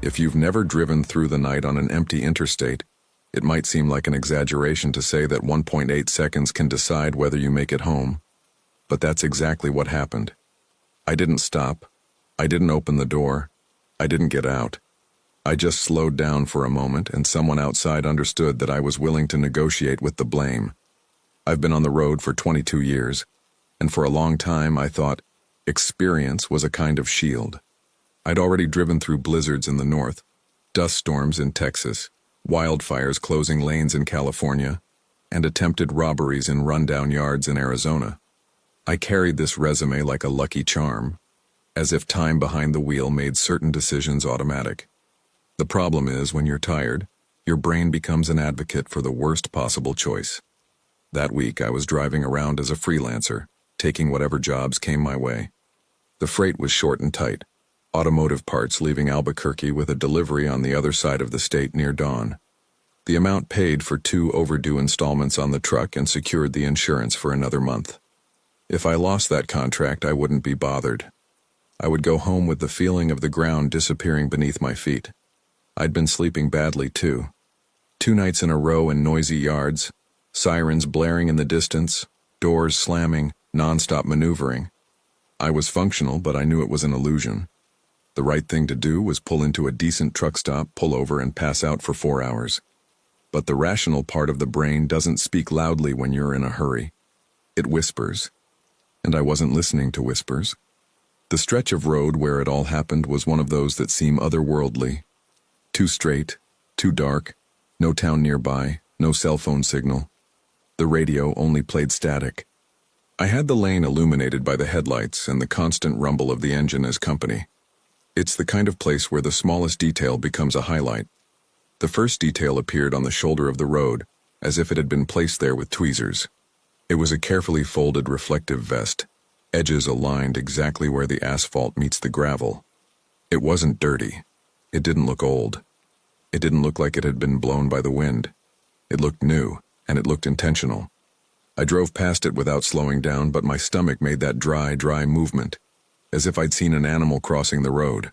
If you've never driven through the night on an empty interstate, it might seem like an exaggeration to say that 1.8 seconds can decide whether you make it home. But that's exactly what happened. I didn't stop. I didn't open the door. I didn't get out. I just slowed down for a moment, and someone outside understood that I was willing to negotiate with the blame. I've been on the road for 22 years, and for a long time I thought experience was a kind of shield. I'd already driven through blizzards in the north, dust storms in Texas, wildfires closing lanes in California, and attempted robberies in rundown yards in Arizona. I carried this resume like a lucky charm, as if time behind the wheel made certain decisions automatic. The problem is, when you're tired, your brain becomes an advocate for the worst possible choice. That week I was driving around as a freelancer, taking whatever jobs came my way. The freight was short and tight, automotive parts leaving Albuquerque with a delivery on the other side of the state near dawn. The amount paid for 2 overdue installments on the truck and secured the insurance for another month. If I lost that contract, I wouldn't be bothered. I would go home with the feeling of the ground disappearing beneath my feet. I'd been sleeping badly too. 2 nights in a row in noisy yards, sirens blaring in the distance, doors slamming, non-stop maneuvering. I was functional, but I knew it was an illusion. The right thing to do was pull into a decent truck stop, pull over, and pass out for 4 hours. But the rational part of the brain doesn't speak loudly when you're in a hurry. It whispers. And I wasn't listening to whispers. The stretch of road where it all happened was one of those that seem otherworldly. Too straight, too dark, no town nearby, no cell phone signal. The radio only played static. I had the lane illuminated by the headlights and the constant rumble of the engine as company. It's the kind of place where the smallest detail becomes a highlight. The first detail appeared on the shoulder of the road, as if it had been placed there with tweezers. It was a carefully folded reflective vest, edges aligned exactly where the asphalt meets the gravel. It wasn't dirty. It didn't look old. It didn't look like it had been blown by the wind. It looked new, and it looked intentional. I drove past it without slowing down, but my stomach made that dry movement, as if I'd seen an animal crossing the road.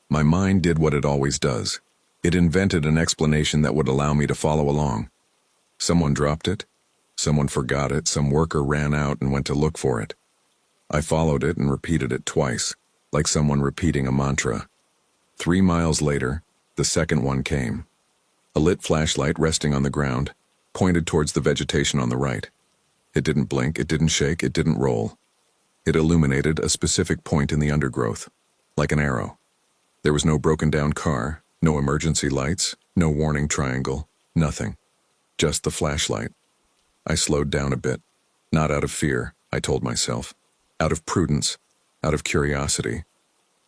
My mind did what it always does. It invented an explanation that would allow me to follow along. Someone dropped it. Someone forgot it. Some worker ran out and went to look for it. I followed it and repeated it twice, like someone repeating a mantra. 3 miles later, the second one came. A lit flashlight resting on the ground, pointed towards the vegetation on the right. It didn't blink, it didn't shake, it didn't roll. It illuminated a specific point in the undergrowth, like an arrow. There was no broken down car, no emergency lights, no warning triangle, nothing. Just the flashlight. I slowed down a bit. Not out of fear, I told myself. Out of prudence, out of curiosity.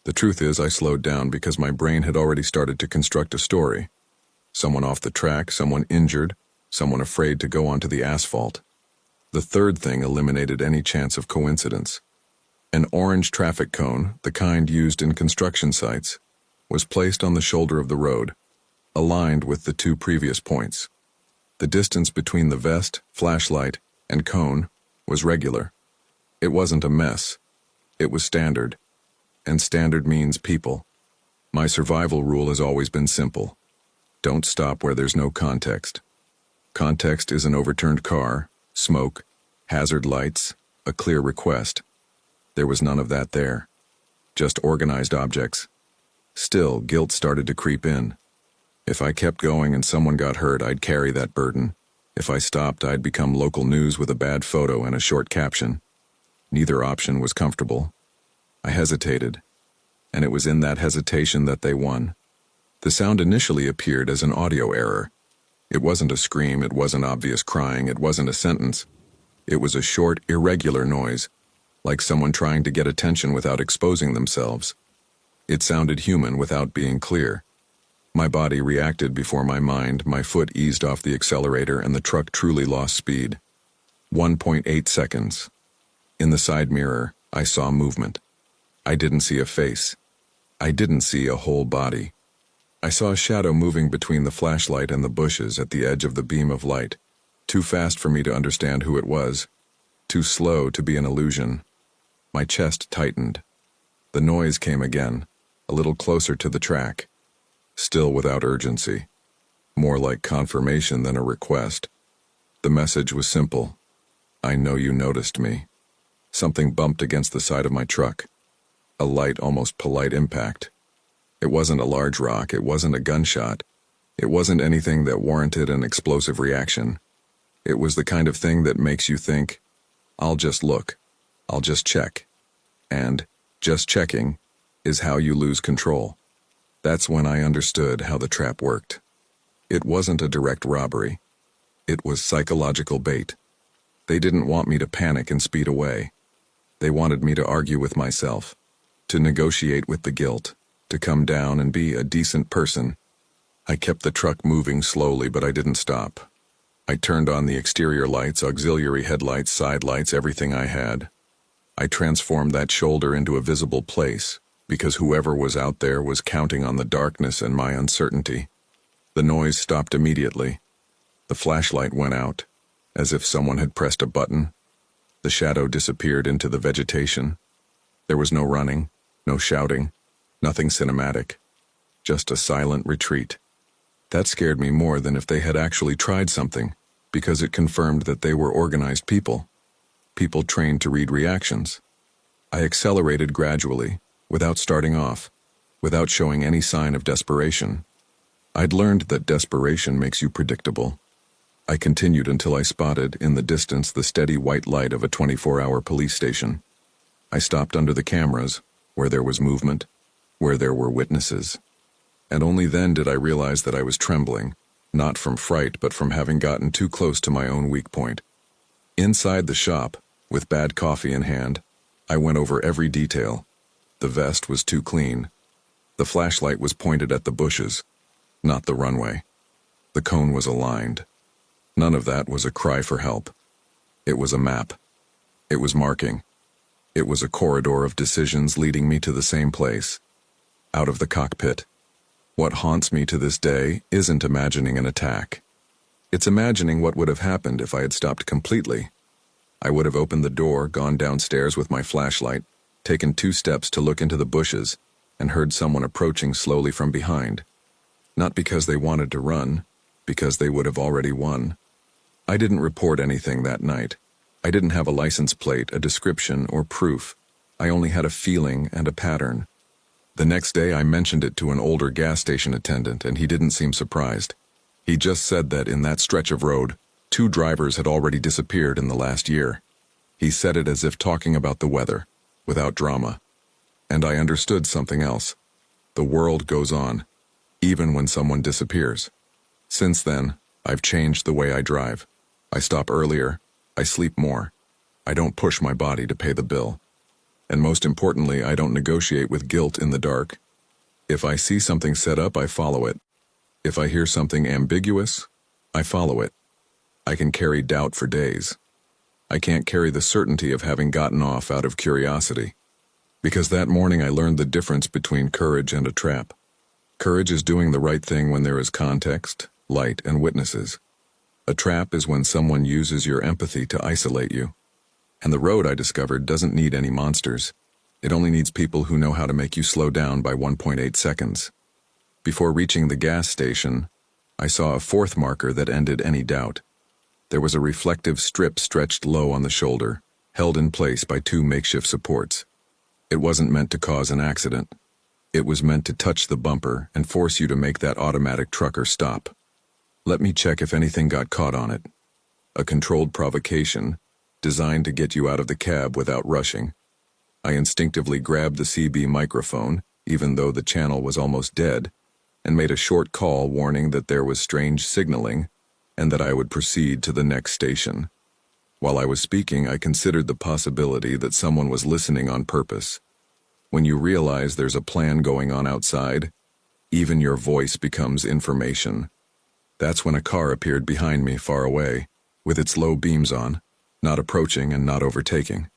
The truth is, I slowed down because my brain had already started to construct a story. Someone off the track, someone injured, someone afraid to go onto the asphalt. The third thing eliminated any chance of coincidence. An orange traffic cone, the kind used in construction sites, was placed on the shoulder of the road, aligned with the 2 previous points. The distance between the vest, flashlight, and cone was regular. It wasn't a mess. It was standard. And standard means people. My survival rule has always been simple. Don't stop where there's no context. Context is an overturned car, smoke, hazard lights, a clear request. There was none of that there. Just organized objects. Still, guilt started to creep in. If I kept going and someone got hurt, I'd carry that burden. If I stopped, I'd become local news with a bad photo and a short caption. Neither option was comfortable. I hesitated, and it was in that hesitation that they won. The sound initially appeared as an audio error. It wasn't a scream, it wasn't obvious crying, it wasn't a sentence. It was a short, irregular noise, like someone trying to get attention without exposing themselves. It sounded human without being clear. My body reacted before my mind, my foot eased off the accelerator, and the truck truly lost speed. 1.8 seconds. In the side mirror, I saw movement. I didn't see a face. I didn't see a whole body. I saw a shadow moving between the flashlight and the bushes at the edge of the beam of light, too fast for me to understand who it was, too slow to be an illusion. My chest tightened. The noise came again, a little closer to the track. still without urgency, more like confirmation than a request. The message was simple. I know you noticed me. Something bumped against the side of my truck. A light, almost polite impact. It wasn't a large rock, it wasn't a gunshot. It wasn't anything that warranted an explosive reaction. It was the kind of thing that makes you think, I'll just look, I'll just check. And just checking is how you lose control. That's when I understood how the trap worked. It wasn't a direct robbery. It was psychological bait. They didn't want me to panic and speed away. They wanted me to argue with myself, to negotiate with the guilt, to come down and be a decent person. I kept the truck moving slowly, but I didn't stop. I turned on the exterior lights, auxiliary headlights, side lights, everything I had. I transformed that shoulder into a visible place, because whoever was out there was counting on the darkness and my uncertainty. The noise stopped immediately. The flashlight went out, as if someone had pressed a button. The shadow disappeared into the vegetation. There was no running, no shouting, nothing cinematic, just a silent retreat. That scared me more than if they had actually tried something, because it confirmed that they were organized people trained to read reactions. I accelerated gradually, without starting off, without showing any sign of desperation. I'd learned that desperation makes you predictable. I continued until I spotted, in the distance, the steady white light of a 24-hour police station. I stopped under the cameras, where there was movement, where there were witnesses. And only then did I realize that I was trembling, not from fright but from having gotten too close to my own weak point. Inside the shop, with bad coffee in hand, I went over every detail. The vest was too clean. The flashlight was pointed at the bushes, not the runway. The cone was aligned. None of that was a cry for help. It was a map. It was marking. It was a corridor of decisions leading me to the same place. Out of the cockpit. What haunts me to this day isn't imagining an attack. It's imagining what would have happened if I had stopped completely. I would have opened the door, gone downstairs with my flashlight, taken 2 steps to look into the bushes, and heard someone approaching slowly from behind. Not because they wanted to run, because they would have already won. I didn't report anything that night. I didn't have a license plate, a description, or proof. I only had a feeling and a pattern. The next day I mentioned it to an older gas station attendant, and he didn't seem surprised. He just said that in that stretch of road, 2 drivers had already disappeared in the last year. He said it as if talking about the weather, without drama. And I understood something else. The world goes on, even when someone disappears. Since then, I've changed the way I drive. I stop earlier, I sleep more. I don't push my body to pay the bill. And most importantly, I don't negotiate with guilt in the dark. If I see something set up, I follow it. If I hear something ambiguous, I follow it. I can carry doubt for days. I can't carry the certainty of having gotten off out of curiosity. Because that morning I learned the difference between courage and a trap. Courage is doing the right thing when there is context, light, and witnesses. A trap is when someone uses your empathy to isolate you. And the road, I discovered, doesn't need any monsters. It only needs people who know how to make you slow down by 1.8 seconds. Before reaching the gas station, I saw a 4th marker that ended any doubt. There was a reflective strip stretched low on the shoulder, held in place by 2 makeshift supports. It wasn't meant to cause an accident. It was meant to touch the bumper and force you to make that automatic trucker stop. Let me check if anything got caught on it. A controlled provocation, designed to get you out of the cab without rushing. I instinctively grabbed the CB microphone, even though the channel was almost dead, and made a short call warning that there was strange signaling and that I would proceed to the next station. While I was speaking, I considered the possibility that someone was listening on purpose. When you realize there's a plan going on outside, even your voice becomes information. That's when a car appeared behind me far away, with its low beams on, not approaching and not overtaking.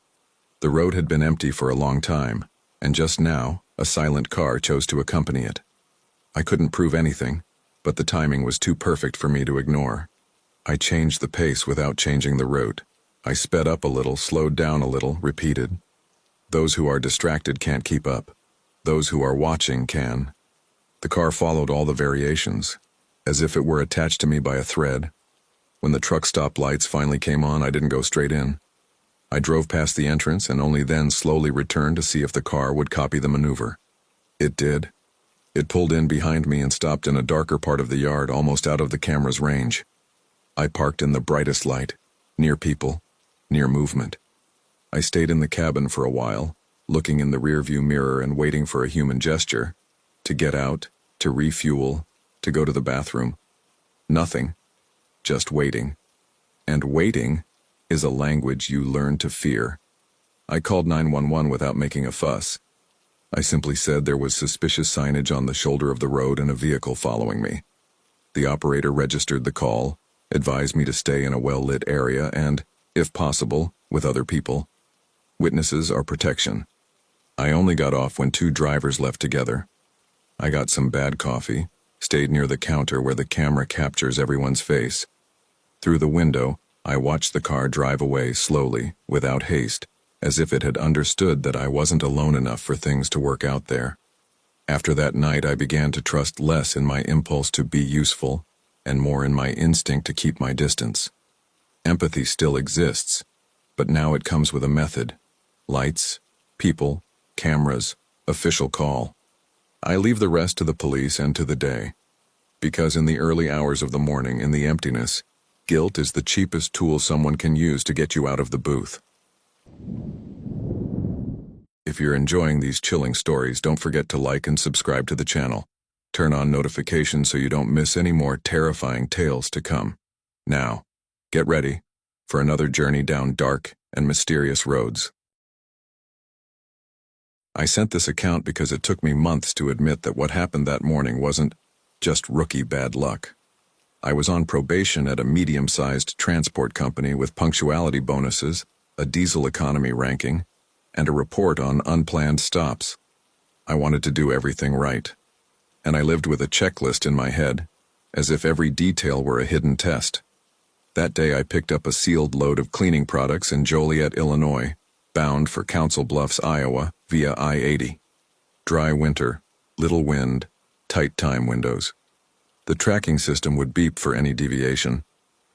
The road had been empty for a long time, and just now, a silent car chose to accompany it. I couldn't prove anything, but the timing was too perfect for me to ignore. I changed the pace without changing the route. I sped up a little, slowed down a little, repeated. Those who are distracted can't keep up. Those who are watching can. The car followed all the variations, as if it were attached to me by a thread. When the truck stop lights finally came on, I didn't go straight in. I drove past the entrance and only then slowly returned to see if the car would copy the maneuver. It did. It pulled in behind me and stopped in a darker part of the yard, almost out of the camera's range. I parked in the brightest light, near people, near movement. I stayed in the cabin for a while, looking in the rearview mirror and waiting for a human gesture, to get out, to refuel, to go to the bathroom. Nothing. Just waiting. And waiting is a language you learn to fear. I called 911 without making a fuss. I simply said there was suspicious signage on the shoulder of the road and a vehicle following me. The operator registered the call, advised me to stay in a well-lit area and, if possible, with other people. Witnesses are protection. I only got off when 2 drivers left together. I got some bad coffee, stayed near the counter where the camera captures everyone's face. Through the window, I watched the car drive away slowly, without haste, as if it had understood that I wasn't alone enough for things to work out there. After that night, I began to trust less in my impulse to be useful and more in my instinct to keep my distance. Empathy still exists, but now it comes with a method. Lights, people, cameras, official call. I leave the rest to the police and to the day, because in the early hours of the morning, in the emptiness, guilt is the cheapest tool someone can use to get you out of the booth. If you're enjoying these chilling stories, don't forget to like and subscribe to the channel. Turn on notifications so you don't miss any more terrifying tales to come. Now, get ready for another journey down dark and mysterious roads. I sent this account because it took me months to admit that what happened that morning wasn't just rookie bad luck. I was on probation at a medium-sized transport company with punctuality bonuses, a diesel economy ranking, and a report on unplanned stops. I wanted to do everything right, and I lived with a checklist in my head, as if every detail were a hidden test. That day I picked up a sealed load of cleaning products in Joliet, Illinois, bound for Council Bluffs, Iowa, via I-80. Dry winter, little wind, tight time windows. The tracking system would beep for any deviation,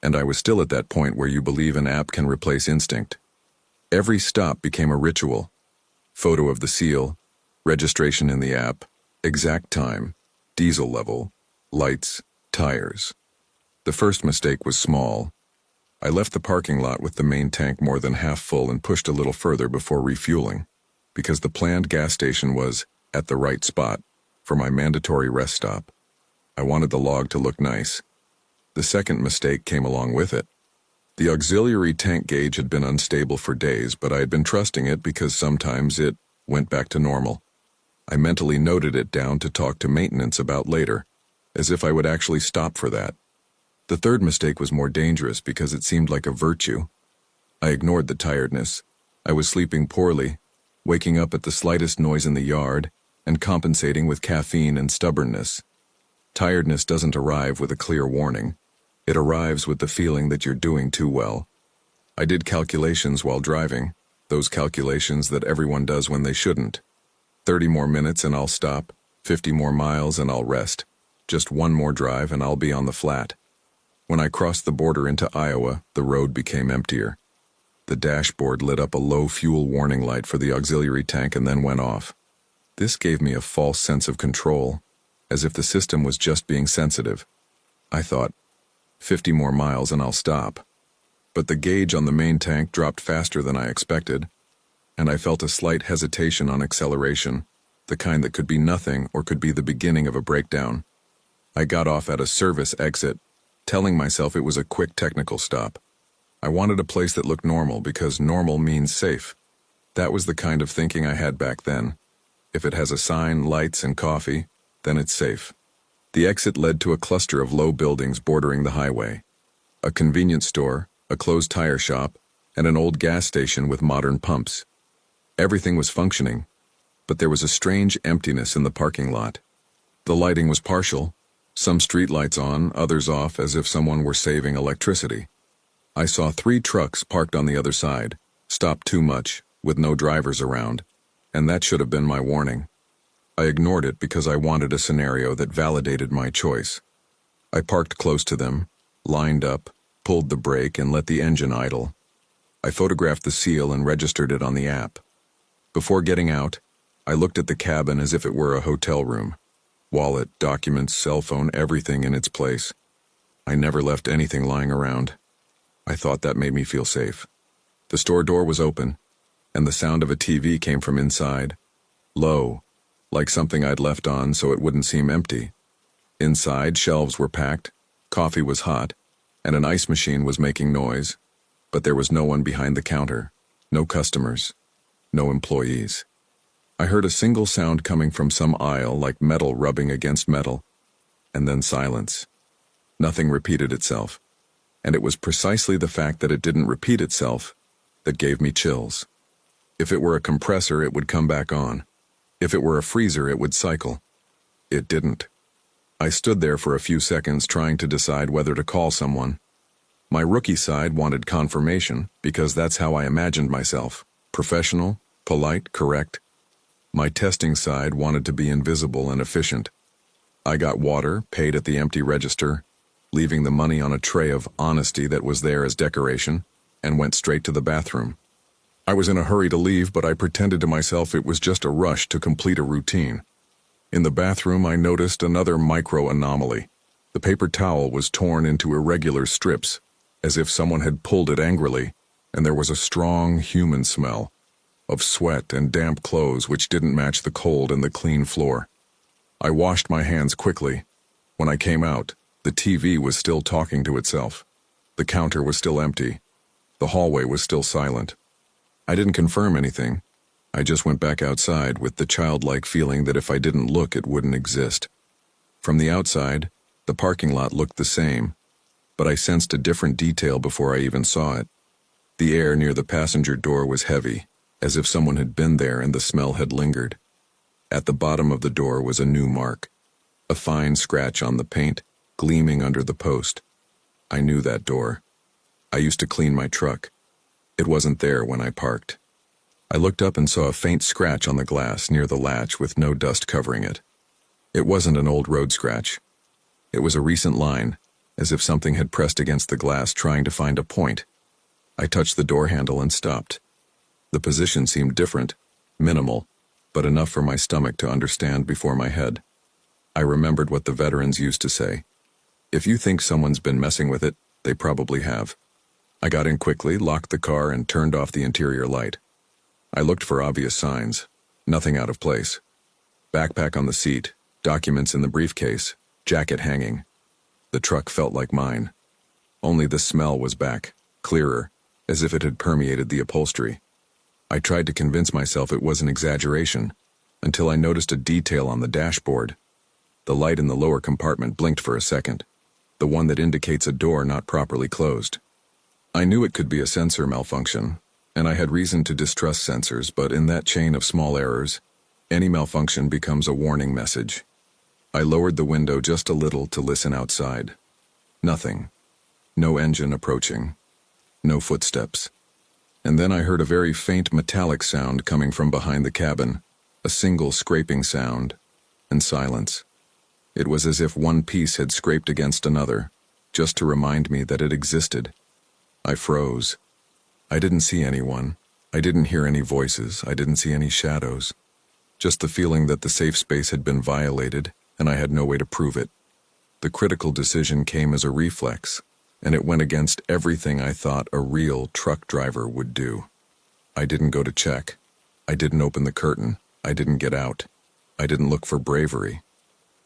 and I was still at that point where you believe an app can replace instinct. Every stop became a ritual. Photo of the seal, registration in the app, exact time, diesel level, lights, tires. The first mistake was small. I left the parking lot with the main tank more than half full and pushed a little further before refueling, because the planned gas station was at the right spot for my mandatory rest stop. I wanted the log to look nice. The second mistake came along with it. The auxiliary tank gauge had been unstable for days, but I had been trusting it because sometimes it went back to normal. I mentally noted it down to talk to maintenance about later, as if I would actually stop for that. The third mistake was more dangerous because it seemed like a virtue. I ignored the tiredness. I was sleeping poorly, waking up at the slightest noise in the yard, and compensating with caffeine and stubbornness. Tiredness doesn't arrive with a clear warning. It arrives with the feeling that you're doing too well. I did calculations while driving, those calculations that everyone does when they shouldn't. 30 more minutes and I'll stop, 50 more miles and I'll rest. Just one more drive and I'll be on the flat. When I crossed the border into Iowa, the road became emptier. The dashboard lit up a low fuel warning light for the auxiliary tank and then went off. This gave me a false sense of control, as if the system was just being sensitive. I thought, 50 more miles and I'll stop. But the gauge on the main tank dropped faster than I expected, and I felt a slight hesitation on acceleration, the kind that could be nothing or could be the beginning of a breakdown. I got off at a service exit, telling myself it was a quick technical stop. I wanted a place that looked normal because normal means safe. That was the kind of thinking I had back then. If it has a sign, lights, and coffee, then it's safe. The exit led to a cluster of low buildings bordering the highway. A convenience store, a closed tire shop, and an old gas station with modern pumps. Everything was functioning, but there was a strange emptiness in the parking lot. The lighting was partial, some streetlights on, others off as if someone were saving electricity. I saw 3 trucks parked on the other side, stopped too much, with no drivers around, and that should have been my warning. I ignored it because I wanted a scenario that validated my choice. I parked close to them, lined up, pulled the brake, and let the engine idle. I photographed the seal and registered it on the app. Before getting out, I looked at the cabin as if it were a hotel room. Wallet, documents, cell phone, everything in its place. I never left anything lying around. I thought that made me feel safe. The store door was open, and the sound of a TV came from inside. Low, like something I'd left on so it wouldn't seem empty. Inside, shelves were packed, coffee was hot, and an ice machine was making noise. But there was no one behind the counter, no customers, no employees. I heard a single sound coming from some aisle like metal rubbing against metal, and then silence. Nothing repeated itself, and it was precisely the fact that it didn't repeat itself that gave me chills. If it were a compressor, it would come back on. If it were a freezer, it would cycle. It didn't. I stood there for a few seconds trying to decide whether to call someone. My rookie side wanted confirmation because that's how I imagined myself. Professional, polite, correct. My testing side wanted to be invisible and efficient. I got water, paid at the empty register, leaving the money on a tray of honesty that was there as decoration, and went straight to the bathroom. I was in a hurry to leave, but I pretended to myself it was just a rush to complete a routine. In the bathroom, I noticed another micro-anomaly. The paper towel was torn into irregular strips, as if someone had pulled it angrily, and there was a strong human smell of sweat and damp clothes which didn't match the cold and the clean floor. I washed my hands quickly. When I came out, the TV was still talking to itself. The counter was still empty. The hallway was still silent. I didn't confirm anything. I just went back outside with the childlike feeling that if I didn't look, it wouldn't exist. From the outside, the parking lot looked the same, but I sensed a different detail before I even saw it. The air near the passenger door was heavy, as if someone had been there and the smell had lingered. At the bottom of the door was a new mark, a fine scratch on the paint, gleaming under the post. I knew that door. I used to clean my truck. It wasn't there when I parked. I looked up and saw a faint scratch on the glass near the latch with no dust covering it. It wasn't an old road scratch. It was a recent line, as if something had pressed against the glass trying to find a point. I touched the door handle and stopped. The position seemed different, minimal, but enough for my stomach to understand before my head. I remembered what the veterans used to say. If you think someone's been messing with it, they probably have. I got in quickly, locked the car, and turned off the interior light. I looked for obvious signs. Nothing out of place. Backpack on the seat, documents in the briefcase, jacket hanging. The truck felt like mine. Only the smell was back, clearer, as if it had permeated the upholstery. I tried to convince myself it was an exaggeration, until I noticed a detail on the dashboard. The light in the lower compartment blinked for a second, the one that indicates a door not properly closed. I knew it could be a sensor malfunction, and I had reason to distrust sensors, but in that chain of small errors, any malfunction becomes a warning message. I lowered the window just a little to listen outside. Nothing. No engine approaching. No footsteps. And then I heard a very faint metallic sound coming from behind the cabin, a single scraping sound, and silence. It was as if one piece had scraped against another, just to remind me that it existed. I froze. I didn't see anyone. I didn't hear any voices. I didn't see any shadows. Just the feeling that the safe space had been violated, and I had no way to prove it. The critical decision came as a reflex, and it went against everything I thought a real truck driver would do. I didn't go to check. I didn't open the curtain. I didn't get out. I didn't look for bravery.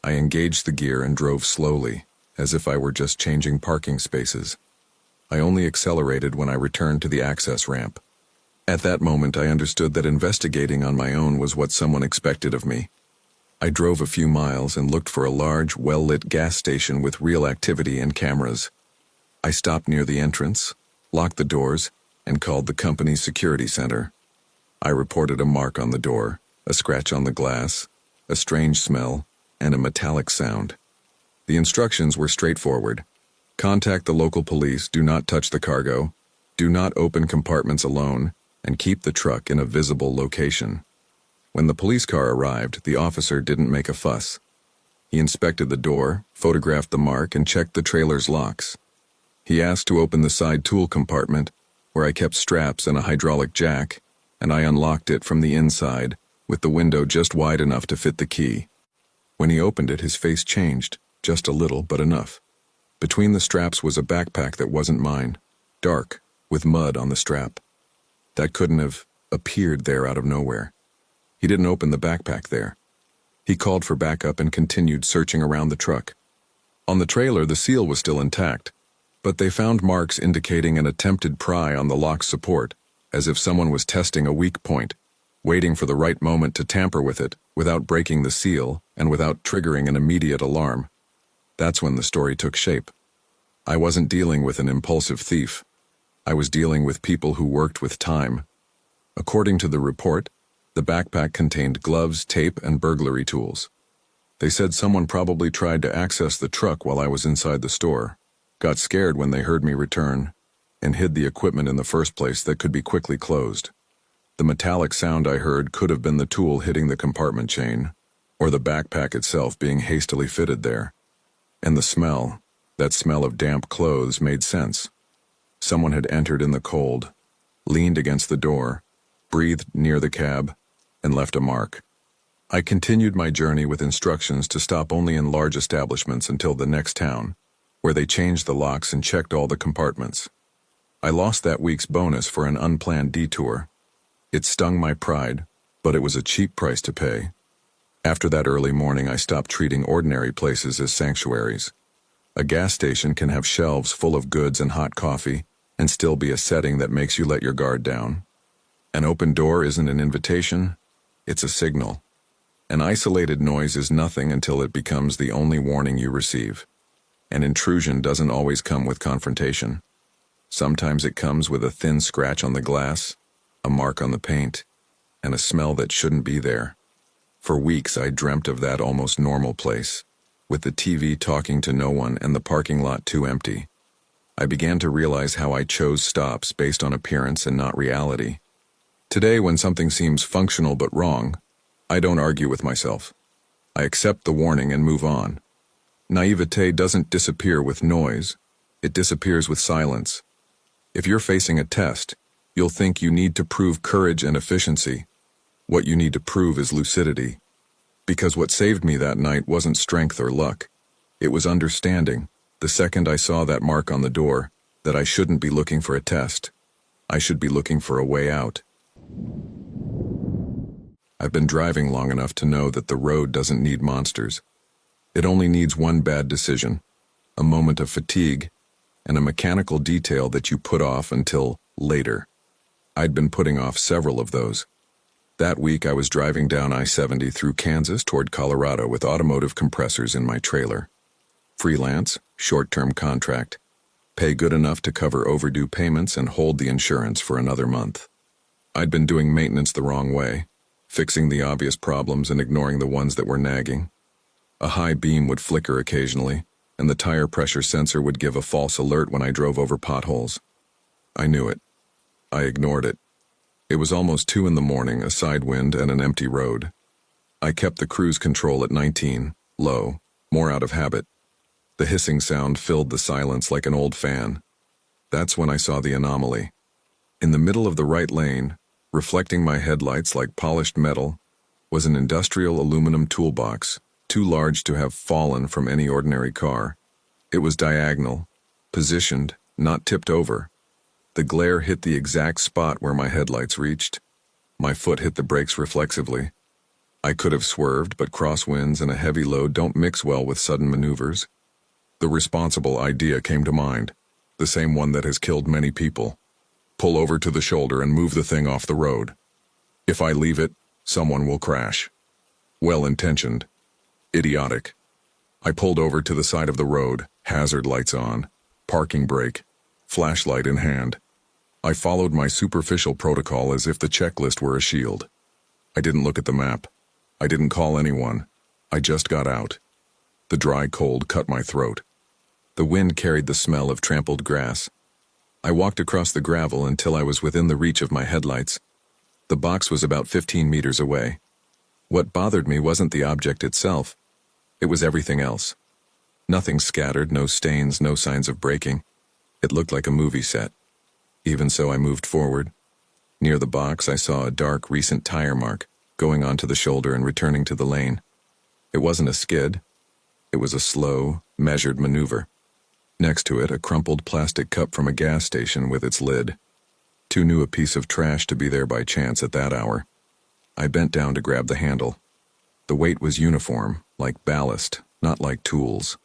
I engaged the gear and drove slowly, as if I were just changing parking spaces. I only accelerated when I returned to the access ramp. At that moment, I understood that investigating on my own was what someone expected of me. I drove a few miles and looked for a large, well-lit gas station with real activity and cameras. I stopped near the entrance, locked the doors, and called the company's security center. I reported a mark on the door, a scratch on the glass, a strange smell, and a metallic sound. The instructions were straightforward. Contact the local police, do not touch the cargo, do not open compartments alone, and keep the truck in a visible location. When the police car arrived, the officer didn't make a fuss. He inspected the door, photographed the mark, and checked the trailer's locks. He asked to open the side tool compartment, where I kept straps and a hydraulic jack, and I unlocked it from the inside, with the window just wide enough to fit the key. When he opened it, his face changed, just a little, but enough. Between the straps was a backpack that wasn't mine, dark, with mud on the strap. That couldn't have appeared there out of nowhere. He didn't open the backpack there. He called for backup and continued searching around the truck. On the trailer, the seal was still intact, but they found marks indicating an attempted pry on the lock's support, as if someone was testing a weak point, waiting for the right moment to tamper with it without breaking the seal and without triggering an immediate alarm. That's when the story took shape. I wasn't dealing with an impulsive thief. I was dealing with people who worked with time. According to the report, the backpack contained gloves, tape, and burglary tools. They said someone probably tried to access the truck while I was inside the store, got scared when they heard me return, and hid the equipment in the first place that could be quickly closed. The metallic sound I heard could have been the tool hitting the compartment chain, or the backpack itself being hastily fitted there. And the smell, that smell of damp clothes, made sense. Someone had entered in the cold, leaned against the door, breathed near the cab, and left a mark. I continued my journey with instructions to stop only in large establishments until the next town, where they changed the locks and checked all the compartments. I lost that week's bonus for an unplanned detour. It stung my pride, but it was a cheap price to pay. After that early morning, I stopped treating ordinary places as sanctuaries. A gas station can have shelves full of goods and hot coffee, and still be a setting that makes you let your guard down. An open door isn't an invitation, it's a signal. An isolated noise is nothing until it becomes the only warning you receive. An intrusion doesn't always come with confrontation. Sometimes it comes with a thin scratch on the glass, a mark on the paint, and a smell that shouldn't be there. For weeks I dreamt of that almost normal place, with the TV talking to no one and the parking lot too empty. I began to realize how I chose stops based on appearance and not reality. Today, when something seems functional but wrong, I don't argue with myself. I accept the warning and move on. Naivete doesn't disappear with noise. It disappears with silence. If you're facing a test, you'll think you need to prove courage and efficiency. What you need to prove is lucidity. Because what saved me that night wasn't strength or luck. It was understanding, the second I saw that mark on the door, that I shouldn't be looking for a test. I should be looking for a way out. I've been driving long enough to know that the road doesn't need monsters. It only needs one bad decision, a moment of fatigue, and a mechanical detail that you put off until later. I'd been putting off several of those. That week I was driving down I-70 through Kansas toward Colorado with automotive compressors in my trailer. Freelance, short-term contract. Pay good enough to cover overdue payments and hold the insurance for another month. I'd been doing maintenance the wrong way, fixing the obvious problems and ignoring the ones that were nagging. A high beam would flicker occasionally, and the tire pressure sensor would give a false alert when I drove over potholes. I knew it. I ignored it. It was almost 2 in the morning, a side wind and an empty road. I kept the cruise control at 19, low, more out of habit. The hissing sound filled the silence like an old fan. That's when I saw the anomaly. In the middle of the right lane, reflecting my headlights like polished metal, was an industrial aluminum toolbox, too large to have fallen from any ordinary car. It was diagonal, positioned, not tipped over. The glare hit the exact spot where my headlights reached. My foot hit the brakes reflexively. I could have swerved, but crosswinds and a heavy load don't mix well with sudden maneuvers. The responsible idea came to mind, the same one that has killed many people. Pull over to the shoulder and move the thing off the road. If I leave it, someone will crash. Well-intentioned. Idiotic. I pulled over to the side of the road, hazard lights on, parking brake, flashlight in hand. I followed my superficial protocol as if the checklist were a shield. I didn't look at the map. I didn't call anyone. I just got out. The dry cold cut my throat. The wind carried the smell of trampled grass. I walked across the gravel until I was within the reach of my headlights. The box was about 15 meters away. What bothered me wasn't the object itself. It was everything else. Nothing scattered, no stains, no signs of breaking. It looked like a movie set. Even so, I moved forward. Near the box, I saw a dark, recent tire mark, going onto the shoulder and returning to the lane. It wasn't a skid. It was a slow, measured maneuver. Next to it, a crumpled plastic cup from a gas station with its lid. Too new a piece of trash to be there by chance at that hour. I bent down to grab the handle. The weight was uniform, like ballast, not like tools.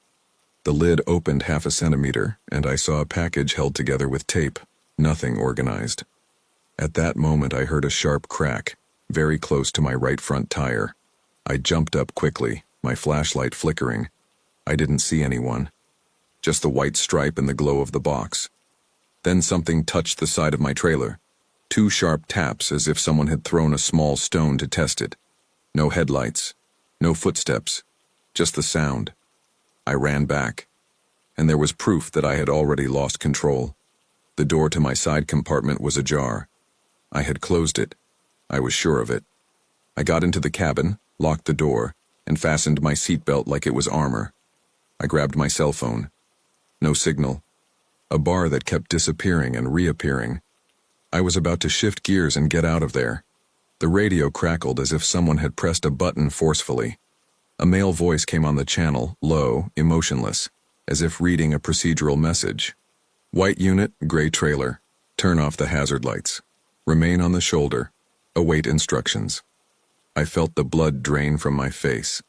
The lid opened 0.5 centimeter, and I saw a package held together with tape, nothing organized. At that moment, I heard a sharp crack, very close to my right front tire. I jumped up quickly, my flashlight flickering. I didn't see anyone. Just the white stripe and the glow of the box. Then something touched the side of my trailer. 2 sharp taps as if someone had thrown a small stone to test it. No headlights, no footsteps, just the sound. I ran back, and there was proof that I had already lost control. The door to my side compartment was ajar. I had closed it. I was sure of it. I got into the cabin, locked the door, and fastened my seatbelt like it was armor. I grabbed my cell phone. No signal. A bar that kept disappearing and reappearing. I was about to shift gears and get out of there. The radio crackled as if someone had pressed a button forcefully. A male voice came on the channel, low, emotionless, as if reading a procedural message. White unit, gray trailer. Turn off the hazard lights. Remain on the shoulder. Await instructions. I felt the blood drain from my face.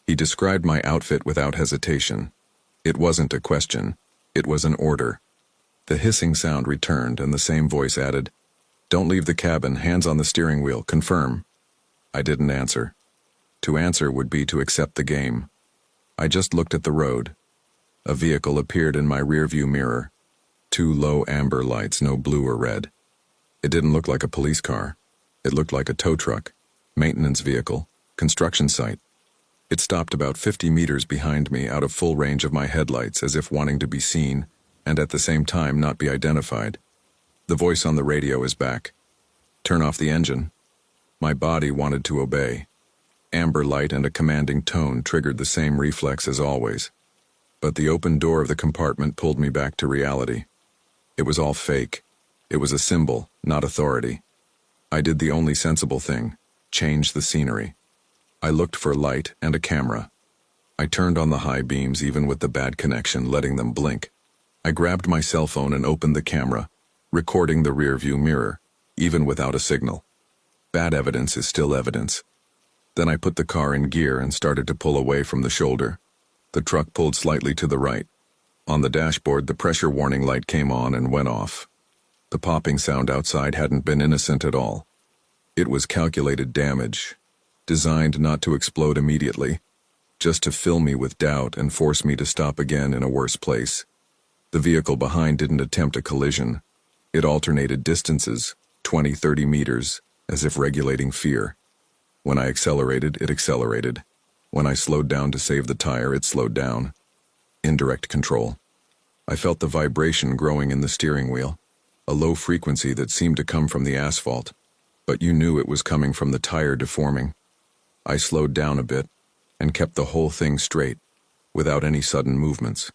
He described my outfit without hesitation. It wasn't a question. It was an order. The hissing sound returned, and the same voice added, "Don't leave the cabin, hands on the steering wheel, confirm." I didn't answer. To answer would be to accept the game. I just looked at the road. A vehicle appeared in my rearview mirror. 2 low amber lights, no blue or red. It didn't look like a police car. It looked like a tow truck, maintenance vehicle, construction site. It stopped about 50 meters behind me, out of full range of my headlights, as if wanting to be seen, and at the same time not be identified. The voice on the radio is back. Turn off the engine. My body wanted to obey. Amber light and a commanding tone triggered the same reflex as always. But the open door of the compartment pulled me back to reality. It was all fake. It was a symbol, not authority. I did the only sensible thing, change the scenery. I looked for light and a camera. I turned on the high beams even with the bad connection, letting them blink. I grabbed my cell phone and opened the camera, recording the rearview mirror, even without a signal. Bad evidence is still evidence. Then I put the car in gear and started to pull away from the shoulder. The truck pulled slightly to the right. On the dashboard, the pressure warning light came on and went off. The popping sound outside hadn't been innocent at all. It was calculated damage, designed not to explode immediately, just to fill me with doubt and force me to stop again in a worse place. The vehicle behind didn't attempt a collision. It alternated distances, 20, 30 meters, as if regulating fear. When I accelerated, it accelerated. When I slowed down to save the tire, it slowed down. Indirect control. I felt the vibration growing in the steering wheel, a low frequency that seemed to come from the asphalt, but you knew it was coming from the tire deforming. I slowed down a bit and kept the whole thing straight, without any sudden movements.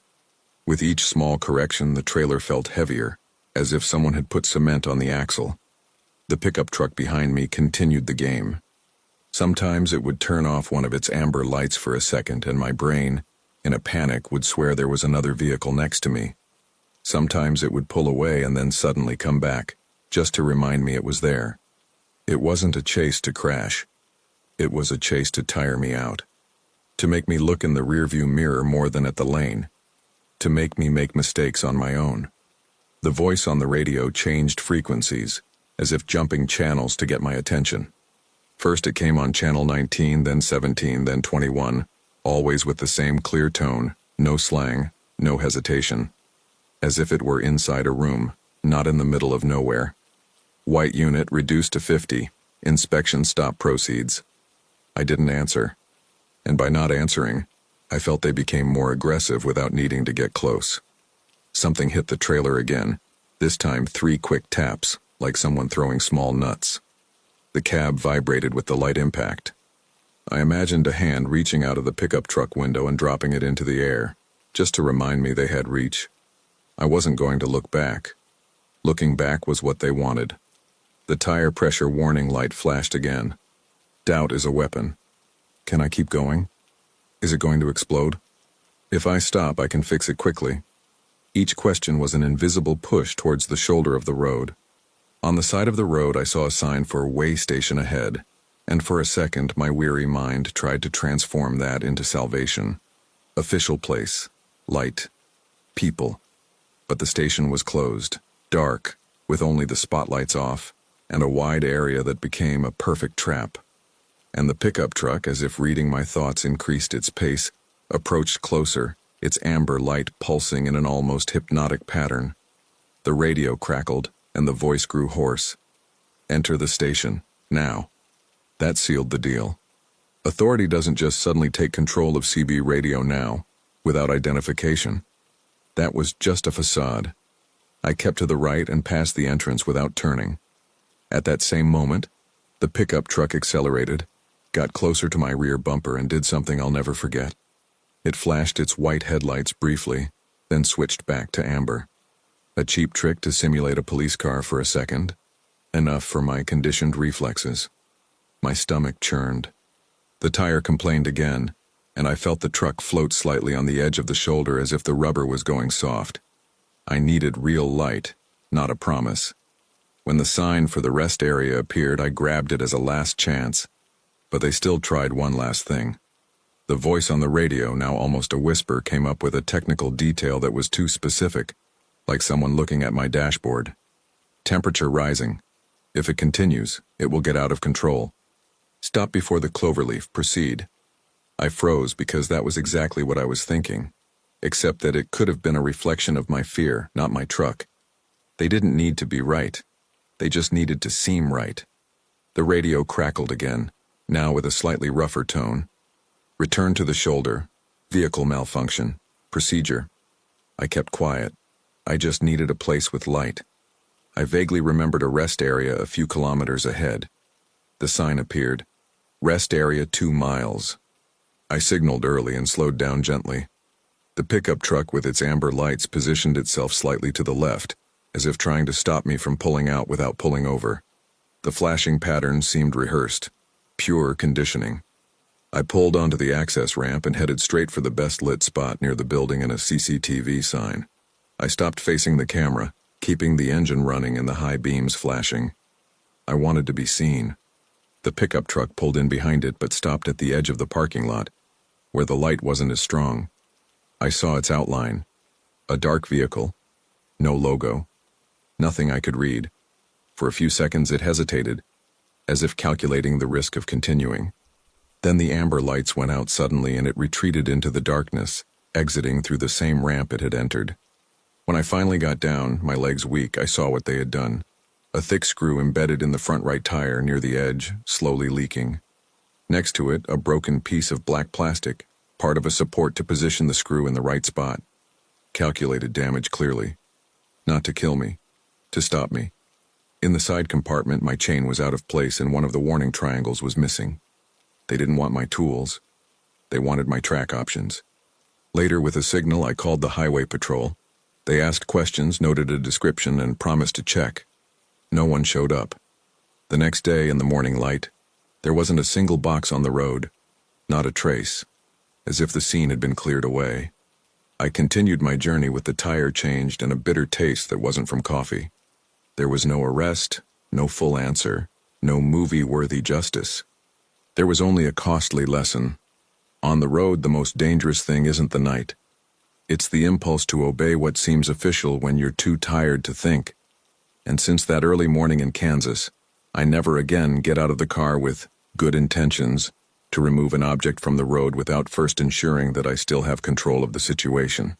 With each small correction, the trailer felt heavier, as if someone had put cement on the axle. The pickup truck behind me continued the game. Sometimes it would turn off one of its amber lights for a second, and my brain, in a panic, would swear there was another vehicle next to me. Sometimes it would pull away and then suddenly come back, just to remind me it was there. It wasn't a chase to crash. It was a chase to tire me out. To make me look in the rearview mirror more than at the lane. To make me make mistakes on my own. The voice on the radio changed frequencies, as if jumping channels to get my attention. First it came on channel 19, then 17, then 21, always with the same clear tone, no slang, no hesitation. As if it were inside a room, not in the middle of nowhere. White unit reduced to 50, inspection stop proceeds. I didn't answer. And by not answering, I felt they became more aggressive without needing to get close. Something hit the trailer again, this time 3 quick taps, like someone throwing small nuts. The cab vibrated with the light impact. I imagined a hand reaching out of the pickup truck window and dropping it into the air, just to remind me they had reach. I wasn't going to look back. Looking back was what they wanted. The tire pressure warning light flashed again. Doubt is a weapon. Can I keep going? Is it going to explode? If I stop, I can fix it quickly. Each question was an invisible push towards the shoulder of the road. On the side of the road, I saw a sign for way station ahead, and for a second, my weary mind tried to transform that into salvation. Official place, light, people. But the station was closed, dark, with only the spotlights off, and a wide area that became a perfect trap. And the pickup truck, as if reading my thoughts, increased its pace, approached closer, its amber light pulsing in an almost hypnotic pattern. The radio crackled, and the voice grew hoarse. Enter the station, now. That sealed the deal. Authority doesn't just suddenly take control of CB radio now, without identification. That was just a facade. I kept to the right and passed the entrance without turning. At that same moment, the pickup truck accelerated, got closer to my rear bumper, and did something I'll never forget. It flashed its white headlights briefly, then switched back to amber. A cheap trick to simulate a police car for a second. Enough for my conditioned reflexes. My stomach churned. The tire complained again, and I felt the truck float slightly on the edge of the shoulder as if the rubber was going soft. I needed real light, not a promise. When the sign for the rest area appeared, I grabbed it as a last chance. But they still tried one last thing. The voice on the radio, now almost a whisper, came up with a technical detail that was too specific, like someone looking at my dashboard. Temperature rising. If it continues, it will get out of control. Stop before the cloverleaf, proceed. I froze because that was exactly what I was thinking, except that it could have been a reflection of my fear, not my truck. They didn't need to be right. They just needed to seem right. The radio crackled again, now with a slightly rougher tone. Return to the shoulder. Vehicle malfunction. Procedure. I kept quiet. I just needed a place with light. I vaguely remembered a rest area a few kilometers ahead. The sign appeared. Rest area 2 miles. I signaled early and slowed down gently. The pickup truck with its amber lights positioned itself slightly to the left, as if trying to stop me from pulling out without pulling over. The flashing pattern seemed rehearsed. Pure conditioning. I pulled onto the access ramp and headed straight for the best-lit spot near the building and a CCTV sign. I stopped facing the camera, keeping the engine running and the high beams flashing. I wanted to be seen. The pickup truck pulled in behind it but stopped at the edge of the parking lot, where the light wasn't as strong. I saw its outline. A dark vehicle. No logo. Nothing I could read. For a few seconds it hesitated, as if calculating the risk of continuing. Then the amber lights went out suddenly and it retreated into the darkness, exiting through the same ramp it had entered. When I finally got down, my legs weak, I saw what they had done. A thick screw embedded in the front right tire near the edge, slowly leaking. Next to it, a broken piece of black plastic, part of a support to position the screw in the right spot. Calculated damage clearly. Not to kill me, to stop me. In the side compartment, my chain was out of place and one of the warning triangles was missing. They didn't want my tools. They wanted my track options. Later, with a signal, I called the highway patrol. They asked questions, noted a description, and promised to check. No one showed up. The next day, in the morning light, there wasn't a single box on the road, not a trace, as if the scene had been cleared away. I continued my journey with the tire changed and a bitter taste that wasn't from coffee. There was no arrest, no full answer, no movie-worthy justice. There was only a costly lesson. On the road, the most dangerous thing isn't the night. It's the impulse to obey what seems official when you're too tired to think. And since that early morning in Kansas, I never again get out of the car with good intentions to remove an object from the road without first ensuring that I still have control of the situation.